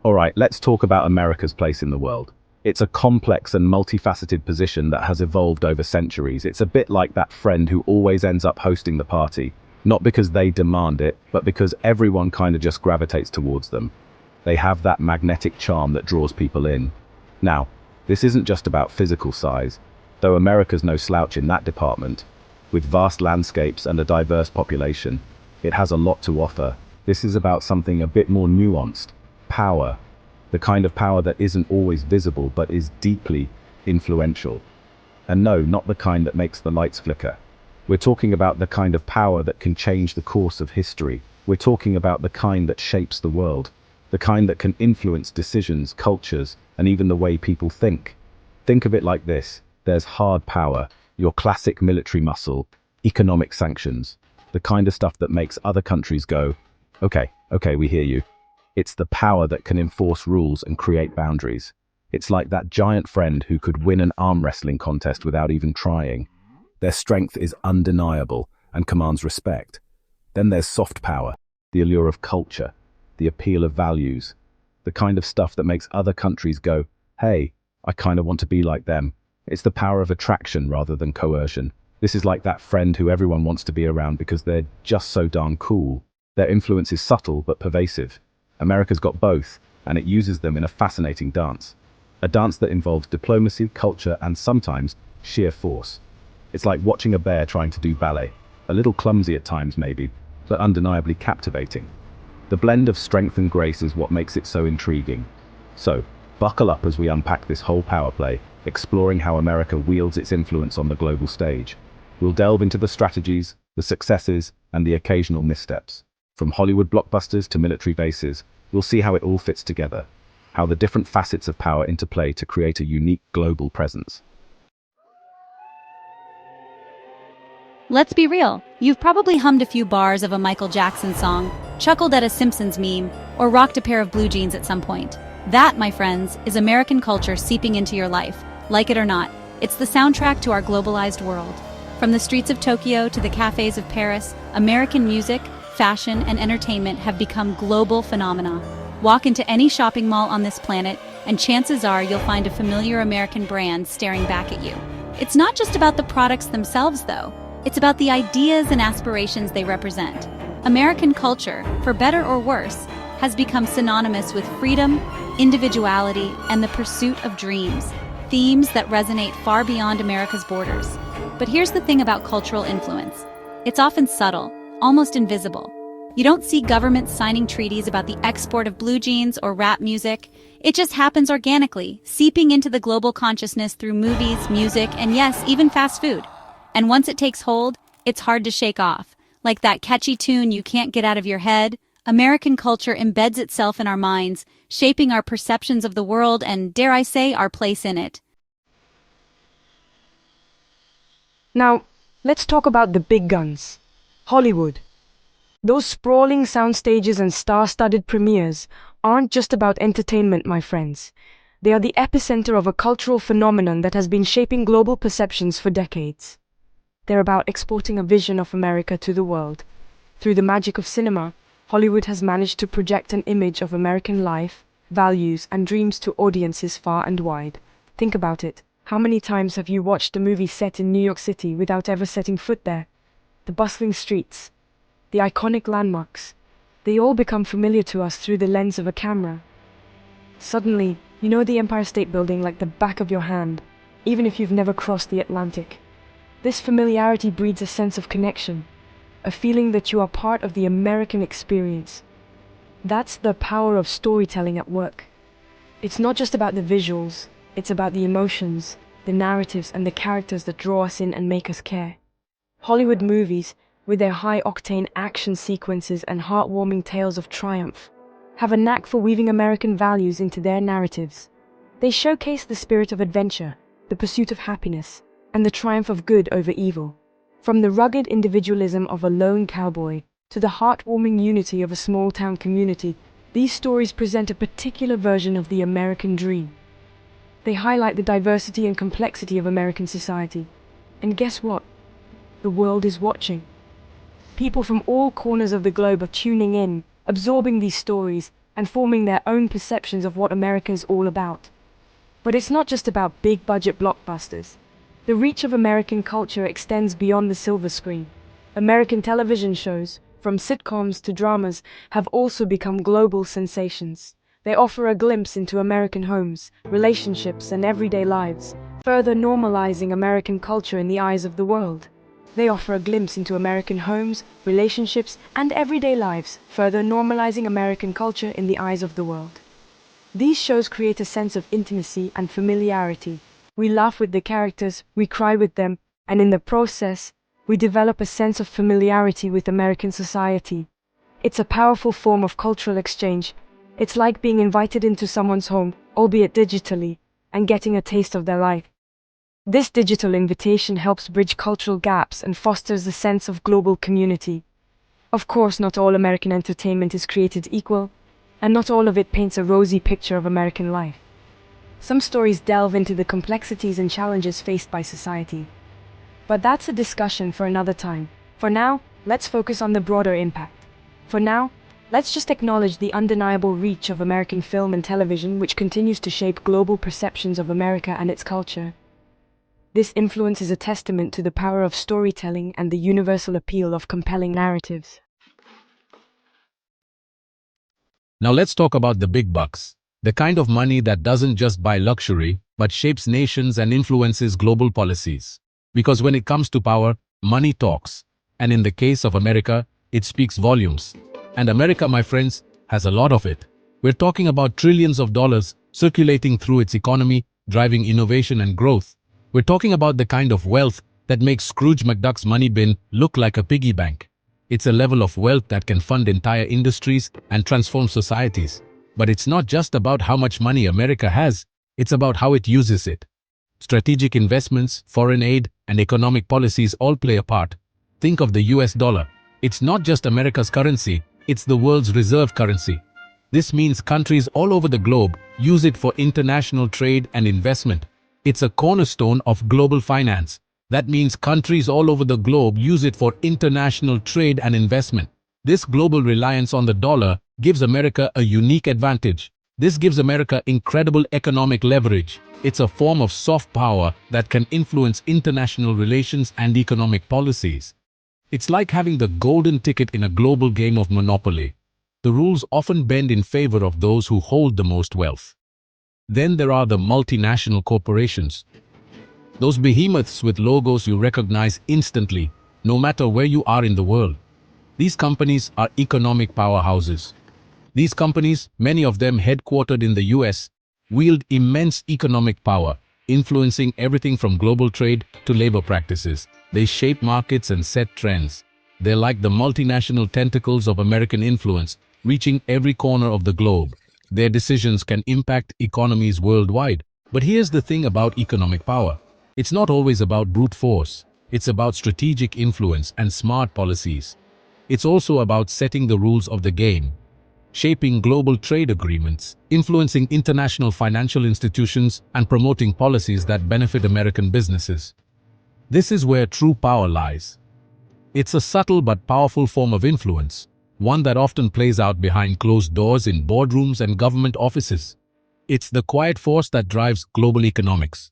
Alright, let's talk about America's place in the world. It's a complex and multifaceted position that has evolved over centuries. It's a bit like that friend who always ends up hosting the party, not because they demand it, but because everyone kind of just gravitates towards them. They have that magnetic charm that draws people in. Now, this isn't just about physical size, though America's no slouch in that department. With vast landscapes and a diverse population, it has a lot to offer. This is about something a bit more nuanced. Power. The kind of power that isn't always visible but is deeply influential. And no, not the kind that makes the lights flicker. We're talking about the kind of power that can change the course of history. We're talking about the kind that shapes the world. The kind that can influence decisions, cultures, and even the way people think. Think of it like this. There's hard power, your classic military muscle, economic sanctions, the kind of stuff that makes other countries go, okay, we hear you. It's the power that can enforce rules and create boundaries. It's like that giant friend who could win an arm wrestling contest without even trying. Their strength is undeniable and commands respect. Then there's soft power, the allure of culture, the appeal of values, the kind of stuff that makes other countries go, hey, I kind of want to be like them. It's the power of attraction rather than coercion. This is like that friend who everyone wants to be around because they're just so darn cool. Their influence is subtle but pervasive. America's got both, and it uses them in a fascinating dance. A dance that involves diplomacy, culture, and sometimes sheer force. It's like watching a bear trying to do ballet. A little clumsy at times maybe, but undeniably captivating. The blend of strength and grace is what makes it so intriguing. So, buckle up as we unpack this whole power play, exploring how America wields its influence on the global stage. We'll delve into the strategies, the successes, and the occasional missteps. From Hollywood blockbusters to military bases, we'll see how it all fits together, how the different facets of power interplay to create a unique global presence. Let's be real, you've probably hummed a few bars of a Michael Jackson song, chuckled at a Simpsons meme, or rocked a pair of blue jeans at some point. That, my friends, is American culture seeping into your life. Like it or not, it's the soundtrack to our globalized world. From the streets of Tokyo to the cafes of Paris, American music, fashion, and entertainment have become global phenomena. Walk into any shopping mall on this planet, and chances are you'll find a familiar American brand staring back at you. It's not just about the products themselves, though. It's about the ideas and aspirations they represent. American culture, for better or worse, has become synonymous with freedom, individuality, and the pursuit of dreams, themes that resonate far beyond America's borders. But here's the thing about cultural influence. It's often subtle, almost invisible. You don't see governments signing treaties about the export of blue jeans or rap music. It just happens organically, seeping into the global consciousness through movies, music, and yes, even fast food. And once it takes hold, it's hard to shake off. Like that catchy tune you can't get out of your head, American culture embeds itself in our minds, shaping our perceptions of the world and, dare I say, our place in it. Now, let's talk about the big guns. Hollywood. Those sprawling sound stages and star-studded premieres aren't just about entertainment, my friends. They are the epicenter of a cultural phenomenon that has been shaping global perceptions for decades. They're about exporting a vision of America to the world. Through the magic of cinema, Hollywood has managed to project an image of American life, values, and dreams to audiences far and wide. Think about it. How many times have you watched a movie set in New York City without ever setting foot there? The bustling streets, the iconic landmarks, they all become familiar to us through the lens of a camera. Suddenly, you know the Empire State Building like the back of your hand, even if you've never crossed the Atlantic. This familiarity breeds a sense of connection, a feeling that you are part of the American experience. That's the power of storytelling at work. It's not just about the visuals, it's about the emotions, the narratives, and the characters that draw us in and make us care. Hollywood movies, with their high-octane action sequences and heartwarming tales of triumph, have a knack for weaving American values into their narratives. They showcase the spirit of adventure, the pursuit of happiness, and the triumph of good over evil. From the rugged individualism of a lone cowboy to the heartwarming unity of a small-town community, these stories present a particular version of the American dream. They highlight the diversity and complexity of American society. And guess what? The world is watching. People from all corners of the globe are tuning in, absorbing these stories, and forming their own perceptions of what America is all about. But it's not just about big budget blockbusters. The reach of American culture extends beyond the silver screen. American television shows, from sitcoms to dramas, have also become global sensations. They offer a glimpse into American homes, relationships, and everyday lives, further normalizing American culture in the eyes of the world. They offer a glimpse into American homes, relationships, and everyday lives, further normalizing American culture in the eyes of the world. These shows create a sense of intimacy and familiarity. We laugh with the characters, we cry with them, and in the process, we develop a sense of familiarity with American society. It's a powerful form of cultural exchange. It's like being invited into someone's home, albeit digitally, and getting a taste of their life. This digital invitation helps bridge cultural gaps and fosters a sense of global community. Of course, not all American entertainment is created equal, and not all of it paints a rosy picture of American life. Some stories delve into the complexities and challenges faced by society. But that's a discussion for another time. For now, let's focus on the broader impact. For now, let's just acknowledge the undeniable reach of American film and television, which continues to shape global perceptions of America and its culture. This influence is a testament to the power of storytelling and the universal appeal of compelling narratives. Now let's talk about the big bucks, the kind of money that doesn't just buy luxury, but shapes nations and influences global policies. Because when it comes to power, money talks. And in the case of America, it speaks volumes. And America, my friends, has a lot of it. We're talking about trillions of dollars circulating through its economy, driving innovation and growth. We're talking about the kind of wealth that makes Scrooge McDuck's money bin look like a piggy bank. It's a level of wealth that can fund entire industries and transform societies. But it's not just about how much money America has, it's about how it uses it. Strategic investments, foreign aid, and economic policies all play a part. Think of the US dollar. It's not just America's currency, it's the world's reserve currency. This means countries all over the globe use it for international trade and investment. It's a cornerstone of global finance. That means countries all over the globe use it for international trade and investment. This global reliance on the dollar gives America a unique advantage. This gives America incredible economic leverage. It's a form of soft power that can influence international relations and economic policies. It's like having the golden ticket in a global game of Monopoly. The rules often bend in favor of those who hold the most wealth. Then there are the multinational corporations. Those behemoths with logos you recognize instantly, no matter where you are in the world. These companies are economic powerhouses. These companies, many of them headquartered in the US, wield immense economic power, influencing everything from global trade to labor practices. They shape markets and set trends. They're like the multinational tentacles of American influence, reaching every corner of the globe. Their decisions can impact economies worldwide. But here's the thing about economic power. It's not always about brute force. It's about strategic influence and smart policies. It's also about setting the rules of the game, shaping global trade agreements, influencing international financial institutions, and promoting policies that benefit American businesses. This is where true power lies. It's a subtle but powerful form of influence, one that often plays out behind closed doors in boardrooms and government offices. It's the quiet force that drives global economics.